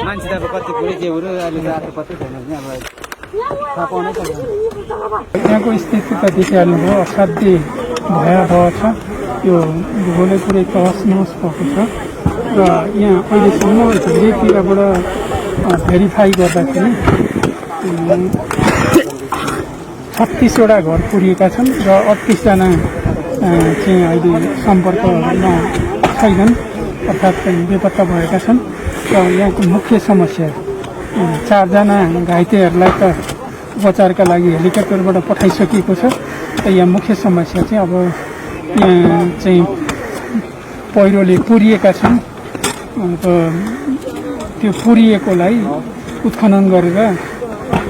मान्छे त अब कति कुरै के हुनु अहिले त पत्तै छैन नि अब थाहा पाउनै पर्छ। यहाँको स्थिति त देखिहाल्नुभयो, असाध्यै भयावह छ। यो भूगोलै पुरै तहस नहस भएको छ र यहाँ अहिलेसम्म धेरैतिरबाट भेरिफाई गर्दाखेरि 36वटा घर पुरिएका छन् र 38जना चाहिँ अहिले सम्पर्कमा छैनन्, अर्थात् बेपत्ता भएका छन्। र यहाँको मुख्य समस्या 4जना घाइतेहरूलाई त उपचारका लागि हेलिकप्टरबाट पठाइसकिएको छ। र यहाँ मुख्य समस्या चाहिँ अब यहाँ चाहिँ पहिरोले पुरिएका छन्। अब त्यो पुरिएकोलाई उत्खनन गरेर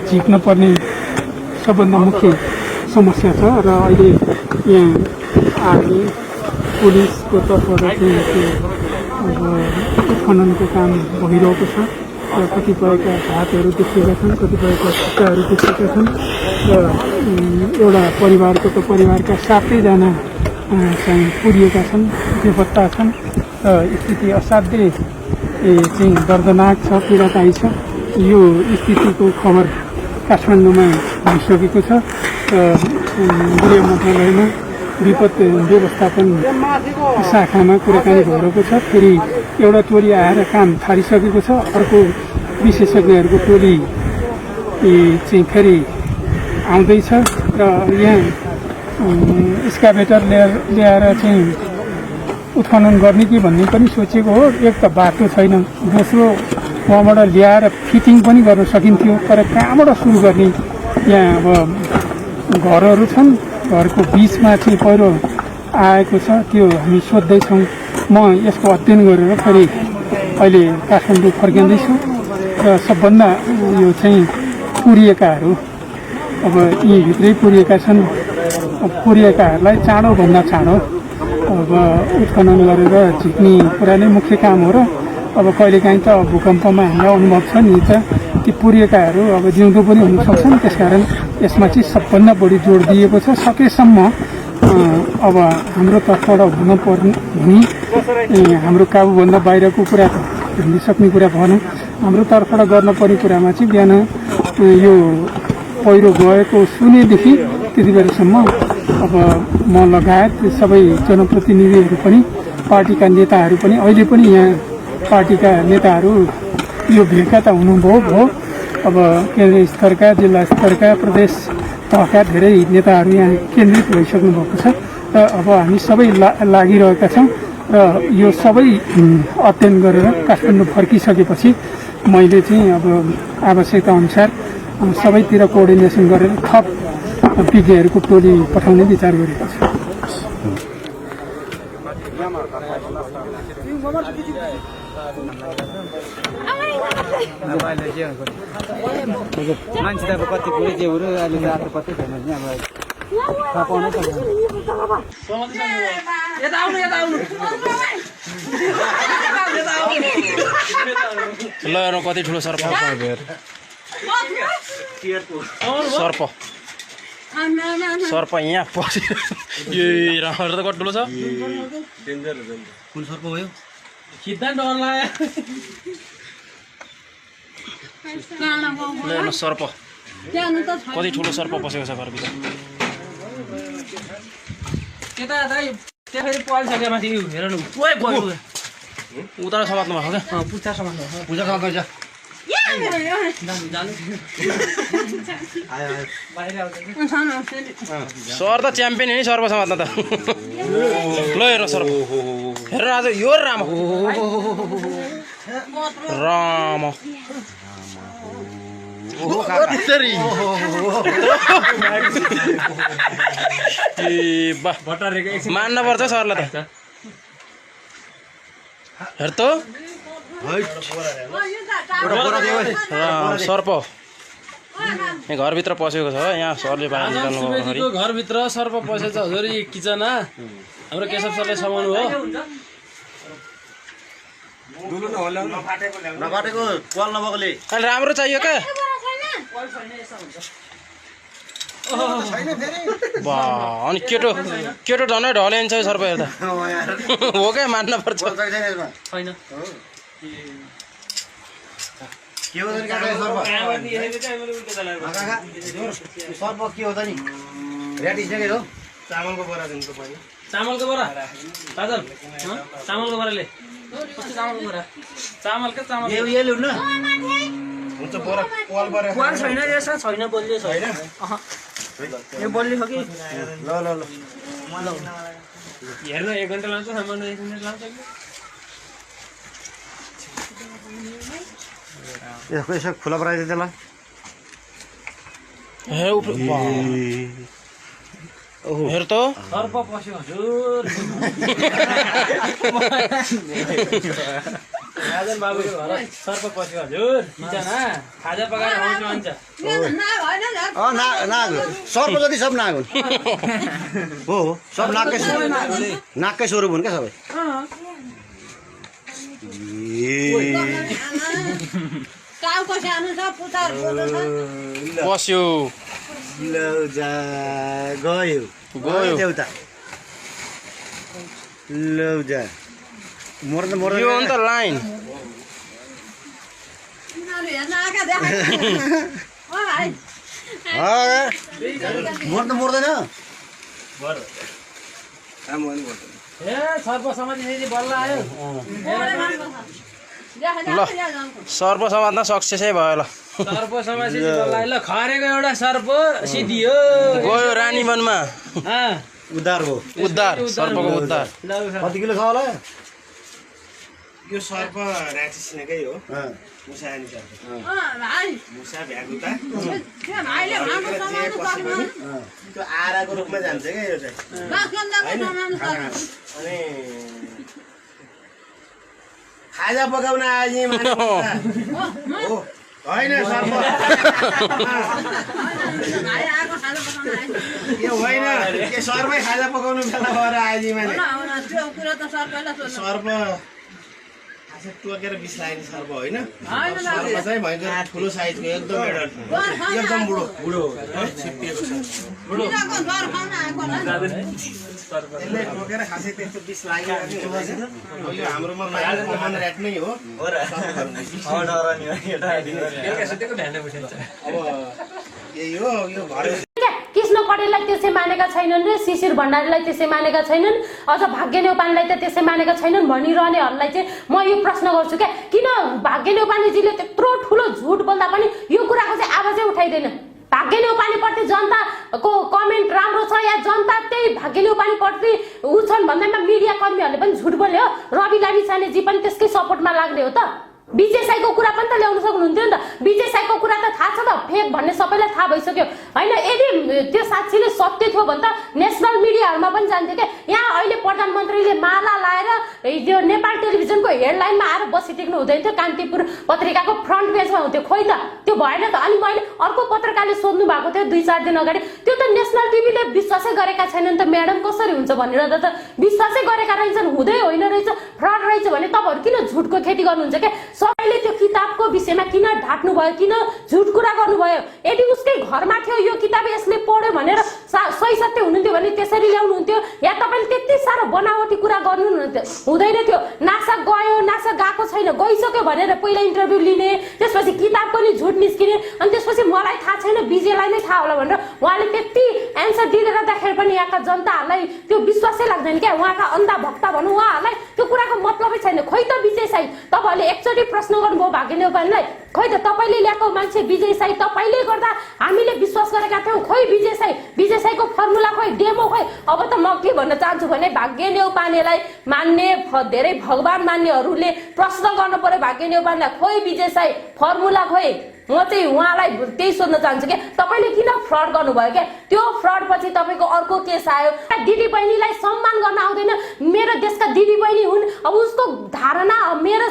झिक्न पर्ने सबभन्दा मुख्य समस्या छ। र अहिले यहाँ आर्मी पुलिसको तर्फबाट चाहिँ त्यो अब उत्खननको काम भइरहेको छ र कतिपयका हातहरू देखिएका छन्, कतिपयका खुट्टाहरू देखिएका छन् र एउटा परिवारको त परिवारका 7जना चाहिँ पुरिएका छन्, बेपत्ता छन् र स्थिति असाध्यै चाहिँ दर्दनाक छ, पीडादायी छ। यो स्थितिको खबर काठमाडौँमा भइसकेको छ र गृह मन्त्रालयमा विपत्ति व्यवस्थापन शाखामा कुराकानी भइरहेको छ। फेरि एउटा टोली आएर काम थालिसकेको छ, अर्को विशेषज्ञहरूको टोली चाहिँ फेरि आउँदैछ र यहाँ एक्सकाभेटर ल्याएर चाहिँ उत्खनन गर्ने कि भन्ने पनि सोचेको हो। एक त बाटो छैन, दोस्रो वहाँबाट ल्याएर फिटिङ पनि गर्न सकिन्थ्यो, तर कहाँबाट सुरु गर्ने? यहाँ अब घरहरू छन्, घरको बिचमा चाहिँ पहिरो आएको छ, त्यो हामी सोध्दैछौँ। म यसको अध्ययन गरेर फेरि अहिले काठमाडौँ फर्किँदैछु र सबभन्दा यो चाहिँ पुरिएकाहरू अब यी भित्रै पुरिएका छन्। पुरिएकाहरूलाई चाँडोभन्दा चाँडो अब उत्खनन गरेर झिक्ने कुरा नै मुख्य काम हो। र अब कहिलेकाहीँ त भूकम्पमा हामीलाई अनुभव छ नि त, ती पुरिएकाहरू अब जिउँदो पनि हुन सक्छन्। त्यसकारण यसमा चाहिँ सबभन्दा बढी जोड दिएको छ। सकेसम्म अब हाम्रो तर्फबाट हुने हाम्रो काबुभन्दा बाहिरको कुरा त हेर्न सक्ने कुरा भएन। हाम्रो तर्फबाट गर्नुपर्ने कुरामा चाहिँ बिहान यो पहिरो गएको सुनेदेखि त्यति बेलासम्म अब म लगायत सबै जनप्रतिनिधिहरू पनि, पार्टीका नेताहरू पनि, अहिले पनि यहाँ पार्टीका नेताहरू यो भिडका त हुनुभयो। अब केन्द्रीय स्तरका, जिल्ला स्तरका, प्रदेश तहका धेरै नेताहरू यहाँ केन्द्रित भइसक्नु भएको छ र अब हामी सबै लागिरहेका छौँ। र यो सबै अध्ययन गरेर काठमाडौँ फर्किसकेपछि मैले चाहिँ अब आवश्यकता अनुसार सबैतिर कोअर्डिनेसन गरेर थप विज्ञहरूको टोली पठाउने विचार गरेको छु। मान्छे त अब कति कुरै के हुनु अहिले त पत्तै छैन नि अब थाहा पाउनै पर्छ। ल कति ठुलो सर्प सर्प सर्प यहाँ पस्यो। ए राम्रो त कति ठुलो छ, कुन सर्प भयो? सर्प कति ठुलो सर्प पसेको छ घरभित्र। उता समात्नु भएको क्या, पूजा समात्नु छ। सर त च्याम्पियन हो नि सर्प समात्न त। ल हेर्नु सर्प, हेर आज यो राम राम मान्न पर्छ सरलाई त। हेर त सर्प यहाँ घरभित्र पसेको छ यहाँ सरले बाहिर निकाल्नु सुवेदीको घरभित्र सर्प पसेछ हजुर यी किचनमा हाम्रो केशव सरले समाउनु हो नफाटेको पाल नभएकोले अहिले राम्रो चाहियो क्या बा अनि केटो केटो झनै ढलिन्छ सर्प हेर्दा हो क्या मान्न पर्छ छैन के हो सर्प के हो त नि ऱ्याटिस नै हो चामलको बोरा चामलको बोरा दाजल चामलको बोराले कस्तो चामलको बोरा चामल के चामल यो ल्याउनु न हुन्छ बोरा पाल बोरा वान छैन रहेछ छैन बलियो छैन यो बलियो छ कि ल ल ल हेर्न 1 घण्टा लान्छ सामान्य 1 मिनेट लान्छ यसको यसो खुला पराइदियो त्यसलाई हेर त सर्प पस्यो हजुर राजन बाबुको घर सर्प पस्यो हजुर किचनमा खाजा पकाएर आउँछ भन्छ नाग सर्प जति सब नाग हुन् हो सब नागकै स्वरूप हुन् क्या सबै पस्यो गयो देउता लौजा मर्न यो अन्त लाइन मर्दैन ए सर्प समाधि बल्ल आयो ल सर्प समात्न सक्सेसै भयो ल सर्प समाधि बल्ल आयो ल खरेको एउटा सर्प सिधियो गयो रानी वनमा उद्धार हो उद्धार सर्पको उद्धार कति किलो छ होला यो सर्प ऱ्याटिसनेकै हो मुसा अनि सर्प मुसा भ्यागुता त्यो आराको रूपमा जान्छ क्या यो चाहिँ अनि खाजा पकाउन आज हो होइन सर्प यो होइन के सर्पै खाजा पकाउनु बेला भएर आज माने सर्प टोकेर बिस लाग्ने सर्प होइन सर्प चाहिँ भयङ्कर ठुलो साइजको एकदम एकदम बुढो छिप्पिएको त्यसले टोकेर खासै त्यस्तो बिस लाग्यो यो हाम्रोमा कमन ऱ्याट नै हो अब यही हो यो घर कृष्ण पटेललाई त्यसै मानेका छैनन् र शिशिर भण्डारीलाई त्यसै मानेका छैनन् अझ भाग्य न्यौपानेलाई त त्यसै मानेका छैनन् भनिरहनेहरूलाई चाहिँ म यो प्रश्न गर्छु क्या किन भाग्य न्यौपानेजीले त्यत्रो ठुलो झुट बोल्दा पनि यो कुराको चाहिँ आवाजै उठाइदैन भाग्य न्यौपानेप्रति जनताको कमेन्ट राम्रो छ या जनता त्यही भाग्य न्यौपानेप्रति उ छन् भन्दैमा मिडिया कर्मीहरूले पनि झुट बोल्यो रवि लामिछानेजी पनि त्यसकै सपोर्टमा लाग्ने हो त विजय साईको कुरा पनि त ल्याउन सक्नुहुन्थ्यो नि त विजय साईको कुरा त थाहा छ त फेक भन्ने सबैलाई थाहा भइसक्यो होइन यदि त्यो साक्षीले सत्य थियो भने त नेसनल मिडियाहरूमा पनि जान्थ्यो क्या यहाँ अहिले प्रधानमन्त्रीले माला लाएर त्यो नेपाल टेलिभिजनको हेडलाइनमा आएर बसिटिक्नु हुँदैन थियो कान्तिपुर पत्रिकाको फ्रन्ट पेजमा हुन्थ्यो खोइ त त्यो भएन त अनि मैले अर्को पत्रकारले सोध्नु भएको थियो 2-4 दिन अगाडि त्यो त नेसनल टिभीले विश्वासै गरेका छैनन् त म्याडम कसरी हुन्छ भनेर त विश्वासै गरेका रहेछन् हुँदै होइन रहेछ फ्रड रहेछ भने तपाईँहरू किन झुटको खेती गर्नुहुन्छ क्या सबैले त्यो किताबको विषयमा किन ढाट्नु भयो किन झुट कुरा गर्नुभयो यदि उसकै घरमा थियो यो किताब यसले पढ्यो भनेर सही सत्य हुनुहुन्थ्यो भने त्यसरी ल्याउनुहुन्थ्यो या तपाईँले त्यति साह्रो बनावटी कुरा गर्नु हुँदैन थियो नासा गयो नासा गएको छैन गइसक्यो भनेर पहिला इन्टरभ्यू लिने त्यसपछि किताब पनि झुट निस्किने अनि त्यसपछि मलाई थाहा छैन विजयलाई नै थाहा होला भनेर उहाँले त्यति एन्सर दिँदै गर्दाखेरि पनि यहाँका जनताहरूलाई त्यो विश्वासै लाग्दैन क्या उहाँका अन्धा भक्ता भनौँ उहाँहरूलाई त्यो कुराको मतलबै छैन खोइ त विजय साई तपाईँहरूले एकचोटि प्रश्न गर्नुभयो भाग्य न्यौपानेलाई खोइ त तपाईँले ल्याएको मान्छे विजय साई तपाईँले गर्दा हामीले विश्वास गरेका थियौँ खोइ विजय साईको फर्मुला खोइ डेमो खोइ अब त म के भन्न चाहन्छु भने भाग्य न्यौपानेलाई मान्ने धेरै भगवान मान्नेहरूले प्रश्न गर्नु पर्यो भाग्य न्यौपानेलाई खोइ विजय साई फर्मुला खोइ म चाहिँ उहाँलाई त्यही सोध्न चाहन्छु क्या तपाईँले किन फ्रड गर्नुभयो क्या त्यो फ्रड पछि तपाईँको अर्को केस आयो दिदी बहिनीलाई सम्मान गर्न आउँदैन मेरो देशका दिदी बहिनी हुन् अब उसको धारणा मेरो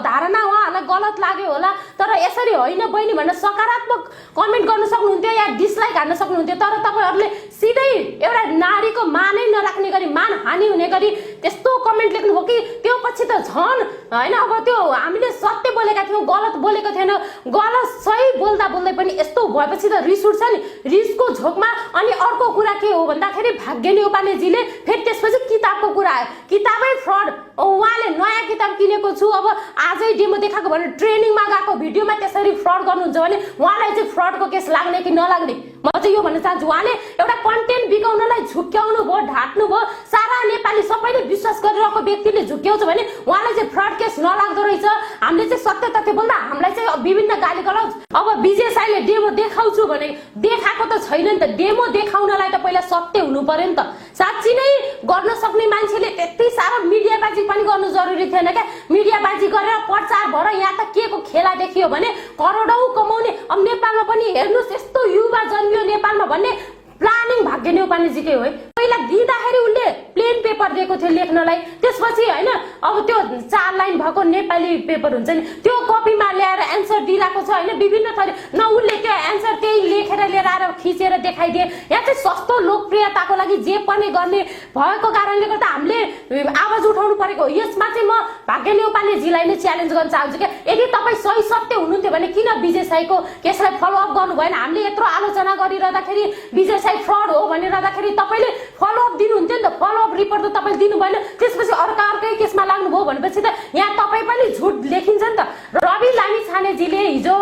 धारणा उहाँहरूलाई गलत लाग्यो होला तर यसरी होइन बहिनी भनेर सकारात्मक कमेन्ट गर्न सक्नुहुन्थ्यो या डिसलाइक हान्न सक्नुहुन्थ्यो तर तपाईँहरूले सिधै एउटा नारीको मानै नराख्ने गरी मानहानि हुने गरी त्यस्तो कमेन्ट लेख्नुभयो कि त्यो पछि त झन् होइन अब त्यो हामीले सत्य बोलेका थियौँ गलत बोलेको थिएन गलत सही बोल्दा बोल्दै पनि यस्तो भएपछि त रिस उठ्छ नि रिसको झोकमा अनि अर्को कुरा के हो भन्दाखेरि भाग्यनी उपानेजीले फेरि त्यसपछि किताबको कुरा आयो किताबै फ्रड उहाँले नयाँ किताब किनेको छु अब आजै डेमो देखाएको भने ट्रेनिङमा गएको भिडियोमा त्यसरी फ्रड गर्नुहुन्छ भने उहाँलाई चाहिँ फ्रडको केस लाग्ने कि नलाग्ने म चाहिँ यो भन्न चाहन्छु उहाँले एउटा कन्टेन्ट बिगाउनलाई झुक्क्याउनु भयो ढाट्नु भयो सारा नेपाली सबैले विश्वास गरिरहेको व्यक्तिले झुक्क्याउँछ भने उहाँलाई चाहिँ फ्रड केस नलाग्दो रहेछ हामीले चाहिँ सत्य तथ्य बोल्दा हामीलाई चाहिँ विभिन्न गाली गलाउँछ अब विजय साईले डेमो देखाउँछु भने देखाएको त छैन नि त डेमो देखाउनलाई त पहिला सत्य हुनु पर्यो नि त साँच्ची नै गर्न सक्ने मान्छेले त्यति साह्रो मिडियाबाजी पनि गर्नु जरुरी थिएन क्या मिडियाबाजी गरेर प्रचार भएर यहाँ त के को खेला देखियो भने करोडौं कमाउने अब नेपालमा पनि हेर्नुहोस् यस्तो युवा जन्मियो नेपालमा भन्ने प्लानिङ भाग्यनी उपानेजीकै हो है पहिला दिँदाखेरि उनले प्लेन पेपर दिएको थियो लेख्नलाई त्यसपछि होइन अब त्यो 4 लाइन भएको नेपाली पेपर हुन्छ नि त्यो कपीमा ल्याएर एन्सर दिइरहेको छ होइन विभिन्न थरी न उसले त्यो एन्सर त्यही लेखेर लिएर आएर खिचेर देखाइदिए यहाँ चाहिँ सस्तो लोकप्रियताको लागि जे पनि गर्ने भएको कारणले गर्दा हामीले आवाज उठाउनु परेको यसमा चाहिँ म भाग्यनी उपानेजीलाई नै च्यालेन्ज गर्न चाहन्छु क्या यदि तपाईँ सही सत्य हुनुहुन्थ्यो भने किन विजय साईको केसलाई फलोअप गर्नु भएन हामीले यत्रो आलोचना गरिरहँदाखेरि विजय फ्रड हो भनिरहँदाखेरि तपाईँले फलोअप दिनुहुन्थ्यो नि त फलोअप रिपोर्ट त तपाईँले दिनु भएन त्यसपछि अर्कै केसमा लाग्नुभयो भनेपछि त यहाँ तपाईँ पनि झुट लेखिन्छ नि त रवि लामी छानेजीले हिजो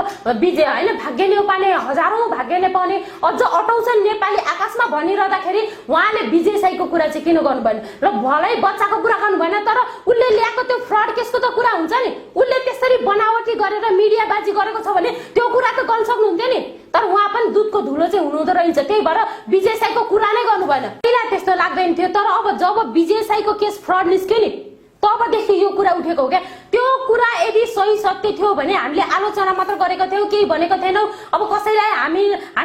विजय होइन भाग्यनी उपाने हजारौं भाग्यले पाउने अझ अटाउँछन् नेपाली आकाशमा भनिरहँदाखेरि उहाँले विजय साईको कुरा चाहिँ किन गर्नु भएन र भलै बच्चाको कुरा गर्नु भएन तर उसले ल्याएको त्यो फ्रड केसको त कुरा हुन्छ नि उसले त्यसरी बनावटी गरेर मिडियाबाजी गरेको छ भने त्यो कुरा त गर्न सक्नुहुन्थ्यो नि तर उहाँ पनि दुधको धुलो चाहिँ हुनुहुँदो रहेछ त्यही भएर विजय साईको कुरा नै गर्नु भएन पहिला त्यस्तो लाग्दैन थियो तर अब जब विजय साईको केस फ्रड निस्क्यो नि तबदेखि यो कुरा उठेको हो क्या त्यो कुरा यदि सही सत्य थियो भने हामीले आलोचना मात्र गरेको थियौँ केही भनेको थिएनौँ अब कसैलाई हामी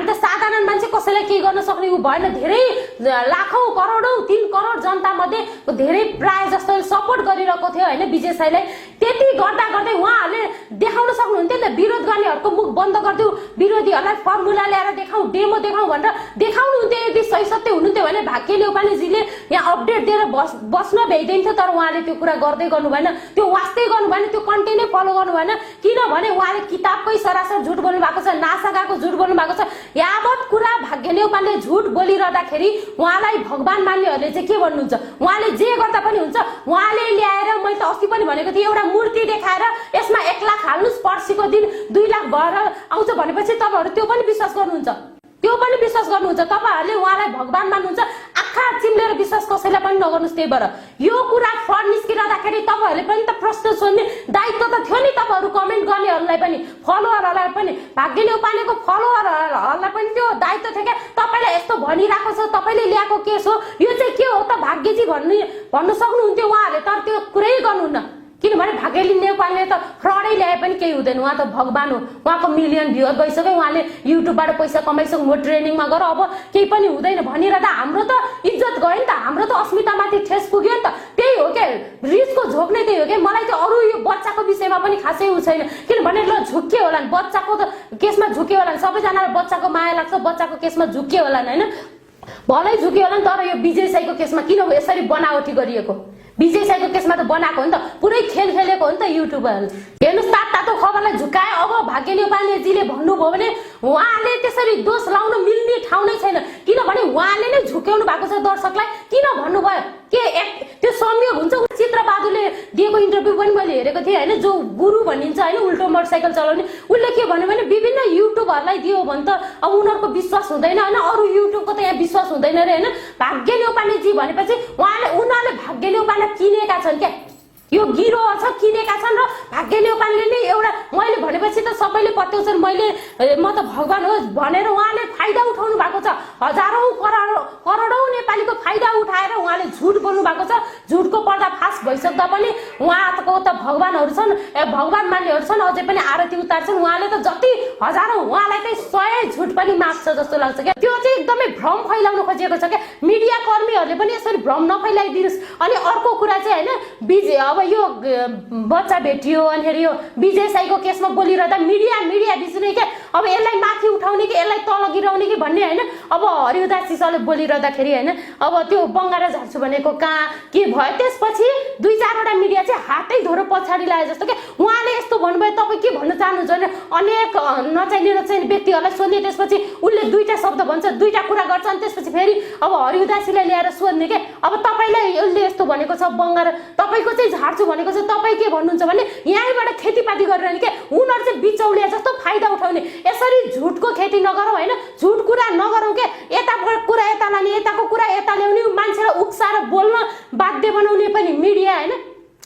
त साधारण मान्छे कसैलाई केही गर्न सक्ने उ भएन धेरै लाखौं करोडौं 3 करोड जनता मध्ये धेरै प्राय जस्तो सपोर्ट गरिरहेको थियो होइन विजय साईलाई त्यति गर्दा गर्दै उहाँहरूले देखाउन सक्नुहुन्थ्यो नि त विरोध गर्नेहरूको मुख बन्द गरिदिउ विरोधीहरूलाई फर्मुला ल्याएर देखाउँ डेमो देखाउँ भनेर देखाउनुहुन्थ्यो यदि सही सत्य हुनुहुन्थ्यो भने भाग्यले उपानेजीले यहाँ अपडेट दिएर बस्न भ्याइदिन्थ्यो तर उहाँले त्यो कुरा गर्दै गर्नु भएन त्यो वास्तै गर्नु भएन त्यो कन्टेन्टै फलो गर्नु भएन किनभने उहाँले किताबकै सरासर झुट बोल्नु भएको छ नासा गएको झुट बोल्नु भएको छ यावत कुरा भाग्यले उपाले झुट बोलिरहँदाखेरि उहाँलाई भगवान मान्नेहरूले चाहिँ के भन्नुहुन्छ उहाँले जे गर्दा पनि हुन्छ उहाँले ल्याएर मैले त अस्ति पनि भनेको थिएँ एउटा मूर्ति देखाएर यसमा 1 लाख हाल्नुस् पर्सिको दिन 2 लाख भएर आउँछ भनेपछि तपाईहरु त्यो पनि विश्वास गर्नुहुन्छ तपाईहरुले उहाँलाई भगवान मान्नुहुन्छ आँखा चिम्लेर विश्वास कसैलाई पनि नगर्नुस् त्यही भएर यो कुरा फ्रड निस्किरहँदाखेरि तपाईहरुले पनि त प्रश्न सोध्ने दायित्व त थियो नि तपाईहरु कमेन्ट गर्नेहरुलाई पनि फलोअरहरुलाई पनि भाग्यले उपानेको फलोअरहरुलाई पनि त्यो दायित्व थियो क्या तपाईलाई यस्तो भनिराको छ तपाईले ल्याएको केस हो यो चाहिँ के हो त भाग्यजी भन्नु सक्नुहुन्थ्यो उहाँले तर त्यो कुरै गर्नुहुन्न किनभने भाग्यले नेपालले त फ्रडै ल्याए पनि केही हुँदैन उहाँ त भगवान हो उहाँको मिलियन भ्युअर गइसक्यो उहाँले युट्युबबाट पैसा कमाइसक्यो म ट्रेनिङमा गएर अब केही पनि हुँदैन भनिरहँदा हाम्रो त इज्जत गयो नि त हाम्रो त अस्मितामाथि ठेस पुग्यो नि त त्यही हो के रिसको झोक नै त्यही हो के मलाई त अरु यो बच्चाको विषयमा पनि खासै उ छैन किनभने ल झुक्के होला नि बच्चाको त केसमा झुक्के होला नि सबैजनालाई बच्चाको माया लाग्छ बच्चाको केसमा झुक्के होला नि हैन भलै झुक्के होला नि तर यो विजय साईको केसमा किन यसरी बनावटी गरिएको विजय साईको केसमा त बनाएको हो नि त पुरै खेल खेलेको हो नि त युट्युबरले हेर्नुस् तातो खबरलाई झुकाए अब भाग्यले उपानेजीले भन्नुभयो भने उहाँले त्यसरी दोष लाउन मिल्ने ठाउँ नै छैन किनभने उहाँले नै झुक्याउनु भएको छ दर्शकलाई किन भन्नुभयो के त्यो संयोग हुन्छ चित्रबहादुरले दिएको इन्टरभ्यु पनि मैले हेरेको थिएँ हैन जो गुरु भनिन्छ हैन उल्टो मोटरसाइकल चलाउने उनले के भन्यो भने विभिन्न युट्युबरलाई दियो भने त अब उनीहरुको विश्वास हुँदैन हैन अरु युट्युबको त यहाँ विश्वास हुँदैन रे हैन भाग्यले उपानेजी भनेपछि उनीहरुले भाग्यले उपाने किनेका छन् के यो गिरोह छ किनेका छन् र भाग्यले उपानेले नै एउटा मैले भनेपछि त सबैले पत्याउँछन् म त भगवान हो भनेर उहाँले फाइदा उठाउनु भएको छ हजारौं करोडौं नेपालीको फाइदा उठाएर उहाँले झुट बोल्नु भएको छ झुटको पर्दाफास भइसक्दा पनि उहाँको त भगवानहरु छन् भगवान मान्नेहरु छन् अझै पनि आरती उतार्छन् उहाँले त जति हजारौं उहाँलाई त 100 झुट पनि माग्छ जस्तो लाग्छ के त्यो त चाहिँ एकदमै भ्रम फैलाउन खोजेको छ क्या मिडिया कर्मीहरूले पनि यसरी भ्रम नफैलाइदिनुहोस्। अनि अर्को कुरा चाहिँ होइन अब यो बच्चा भेटियो अनिखेरि यो विजय साईको केसमा बोलिरहँदा मिडिया बिच्ने क्या अब यसलाई माथि उठाउने कि यसलाई तल गिराउने कि भन्ने होइन। अब हरिउदास सिसाले बोलिरहँदाखेरि होइन अब त्यो बङ्गारा झार्छु भनेको कहाँ के भयो त्यसपछि 2-4वटा मिडिया चाहिँ हातै धोरो पछाडि लाए जस्तो क्या उहाँले यस्तो भन्नुभयो तपाईँ के भन्न चाहनुहुन्छ भने अनेक नचाहिने व्यक्तिहरूलाई सोध्ने त्यसपछि उसले 2टा शब्द भन्छ 2टा कुरा गर्छ अनि त्यसपछि फेरि अब हरिउदासीलाई ल्याएर सोध्ने क्या अब तपाईँलाई उसले यस्तो भनेको छ बङ्गारा तपाईँको चाहिँ झार्छु भनेको छ तपाईँ के भन्नुहुन्छ भने यहीँबाट खेतीपाती गरेर क्या उनीहरू चाहिँ बिचौलिया जस्तो फाइदा उठाउने यसरी झुटको खेती नगरौँ होइन झुट कुरा नगरौँ क्या यताको कुरा यता लाने यताको कुरा यता ल्याउने मान्छेलाई उक्साएर बोल्न बाध्य बनाउने पनि मिडिया होइन।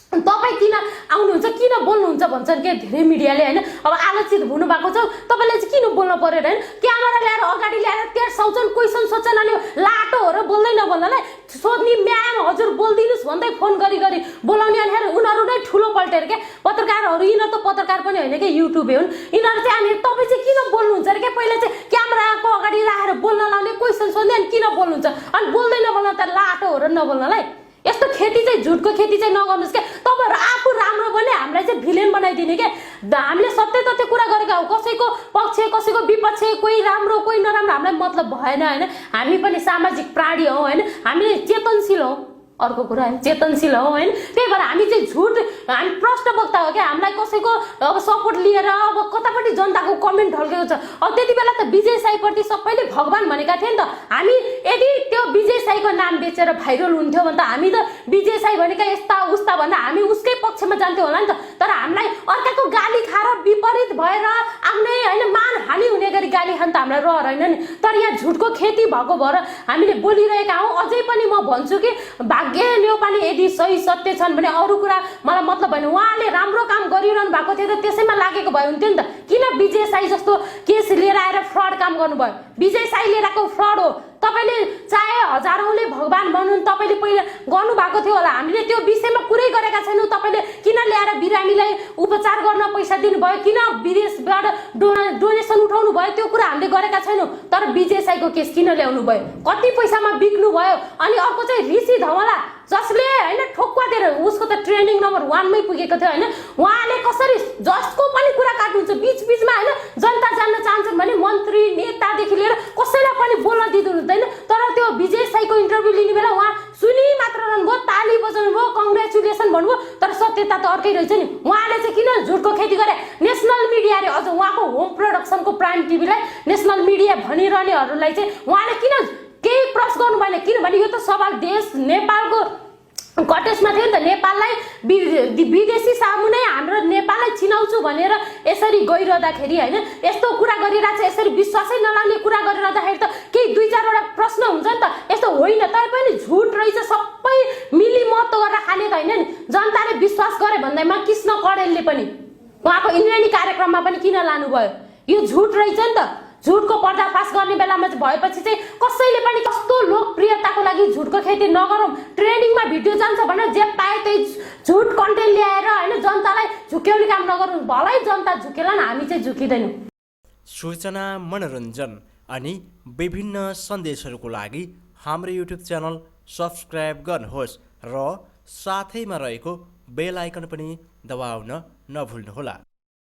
तपाईँ किन आउनुहुन्छ किन बोल्नुहुन्छ भन्छन् के धेरै मिडियाले होइन अब आलोचित हुनुभएको छ तपाईँले चाहिँ किन बोल्नु पऱ्यो होइन क्यामेरा ल्याएर अगाडि ल्याएर तेर्साउँछन् क्वेसन सोध्छन् अनि लाटो हो र बोल्दै नबोल्नलाई सोध्ने म्याम हजुर बोलिदिनुहोस् भन्दै फोन गरी बोलाउने अनि उनीहरू नै ठुलो पल्टेर क्या पत्रकारहरू यिनीहरू त पत्रकार पनि होइन क्या युट्युबे हुन् यिनीहरू चाहिँ अनि तपाईँ चाहिँ किन बोल्नुहुन्छ अरे क्या पहिला चाहिँ क्यामेराको अगाडि राखेर बोल्न लाउने क्वेसन सोध्ने अनि किन बोल्नुहुन्छ अनि बोल्दै नबोल्न त लाटो हो र नबोल्नलाई यस्तो खेती चाहिँ झुटको खेती चाहिँ नगर्नुहोस् क्या तपाईँहरू आफू राम्रो भने हामीलाई चाहिँ भिलेन बनाइदिने क्या हामीले सत्य तथ्य कुरा गरेका हो कसैको पक्ष कसैको विपक्ष कोही राम्रो कोही नराम्रो हामीलाई मतलब भएन होइन हामी पनि सामाजिक प्राणी हौ होइन हामीले चेतनशील हौ अर्को कुरा होइन चेतनशील हो होइन त्यही भएर हामी चाहिँ झुट हामी प्रश्नवक्ता हो क्या हामीलाई कसैको अब सपोर्ट लिएर अब कतापट्टि जनताको कमेन्ट ढल्केको छ अब त्यति बेला त विजय साईप्रति सबैले भगवान् भनेका थिए नि त हामी यदि त्यो विजय साईको नाम बेचेर भाइरल हुन्थ्यो भने त हामी त विजय साई भनेका यस्ता उस्ता भन्दा हामी उसकै पक्षमा जान्थ्यौँ होला नि त तर हामीलाई अर्काको गाली खाएर विपरीत भएर आफ्नै होइन मानहानि हुने गरी गाली खान त हामीलाई रहर होइन नि तर यहाँ झुटको खेती भएको भएर हामीले बोलिरहेका हौँ अझै पनि म भन्छु कि भाग्य न्यौपाने यदि सही सत्य छन् भने अरू कुरा मलाई मतलब भएन उहाँले राम्रो काम गरिरहनु भएको थियो त त्यसैमा लागेको भए हुन्थ्यो नि त किन विजय साई जस्तो केस लिएर आएर फ्रड काम गर्नुभयो विजय साई लिएर आएको फ्रड हो तपाईँले चाहे हजारौँले भगवान् भन्नु तपाईँले पहिला गर्नुभएको थियो होला हामीले त्यो विषयमा कुरै गरेका छैनौँ तपाईँले किन ल्याएर बिरामीलाई उपचार गर्न पैसा दिनुभयो किन विदेशबाट डोनेसन उठाउनु भयो त्यो कुरा हामीले गरेका छैनौँ तर विजय साईको केस किन ल्याउनु भयो कति पैसामा बिक्नु भयो अनि अर्को चाहिँ ऋषि धवला जसले होइन ठोक्वा दिएर उसको त ट्रेनिङ नम्बर 1मै पुगेको थियो होइन उहाँले कसरी जसको पनि कुरा काट्नुहुन्छ बिचबिचमा होइन जनता जान्न चाहन्छन् भने मन्त्री नेतादेखि लिएर कसैलाई पनि बोल्न दिनु हुँदैन तर त्यो विजय साईको इन्टरभ्यू लिने बेला उहाँ सुनि मात्र रहनुभयो ताली बजाउनु भयो कङ्ग्रेचुलेसन भन्नुभयो तर सत्यता त अर्कै रहेछ नि उहाँले चाहिँ किन झुटको खेती गरे नेसनल मिडियाले अझ उहाँको होम प्रोडक्सनको प्राइम टिभीलाई नेसनल मिडिया भनिरहनेहरूलाई चाहिँ उहाँले किन केही प्रश्न गर्नु भएन किनभने यो त सवाल देश नेपालको कटेजमा थियो नि त नेपाललाई विदेशी सामुने हाम्रो नेपाललाई चिनाउँछु भनेर यसरी गइरहँदाखेरि होइन यस्तो कुरा गरिरहेको छ यसरी विश्वासै नलाग्ने कुरा गरिरहँदाखेरि त केही 2-4वटा प्रश्न हुन्छ नि त यस्तो होइन तर पनि झुट रहेछ सबै मिली महत्त्व गरेर खाने त होइन नि जनताले विश्वास गरे भन्दैमा कृष्ण कडेलले पनि उहाँको इन्द्रेणी कार्यक्रममा पनि किन लानुभयो यो झुट रहेछ नि त झुटको पर्दाफास गर्ने बेलामा भएपछि चाहिँ कसैले पनि कस्तो लोकप्रियताको लागि झुटको खेती नगरौँ ट्रेनिङमा भिडियो जान्छ भनेर जे पाए त्यही झुट कन्टेन्ट ल्याएर होइन जनतालाई झुक्याउने काम नगरौँ भलै जनता झुकेला न हामी चाहिँ झुकिँदैनौँ। सूचना मनोरञ्जन अनि विभिन्न सन्देशहरूको लागि हाम्रो युट्युब च्यानल सब्स्क्राइब गर्नुहोस् र साथैमा रहेको बेल आइकन पनि दबाउन नभुल्नुहोला।